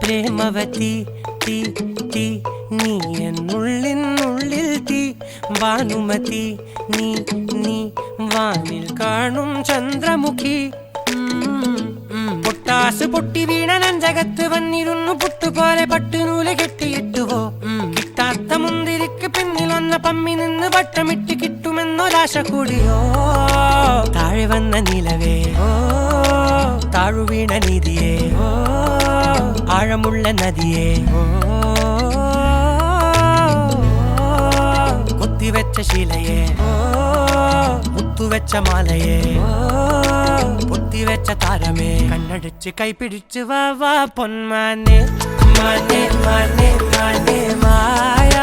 പ്രേമവതി തീ തീ നീ എന്നുള്ളിനുള്ളിൽ തീ ഭാനുമതി നീ നീ വാനിൽ കാണും ചന്ദ്രമുഖി പൊട്ടാസ് പൊട്ടി വീണ നഞ്ചകത്ത് വന്നിരുന്നു പുട്ടുപോലെ പട്ടുനൂല് കെട്ടിയിട്ടുവോ കിട്ടാത്ത മുന്തിരിക്ക് പിന്നിലൊന്ന പമ്മി നിന്ന് വട്ടമിട്ട് കിട്ടുമെന്നൊരാശ കൂടിയോ താഴെ വന്ന നിലവേ ഓ താഴു വീണ നിധിയേ ഓ ആഴമുള്ള നദിയേ ഓ കൊത്തിവെച്ച ശിലയേ ഓ മുത്തുവെച്ച മാലയേ പൊത്തിവെച്ച താരമേ കണ്ണടിച്ച് കൈപിടിച്ച് വാ വാ പൊന്മാനെ മാനെ മാനെ മാനെ മായ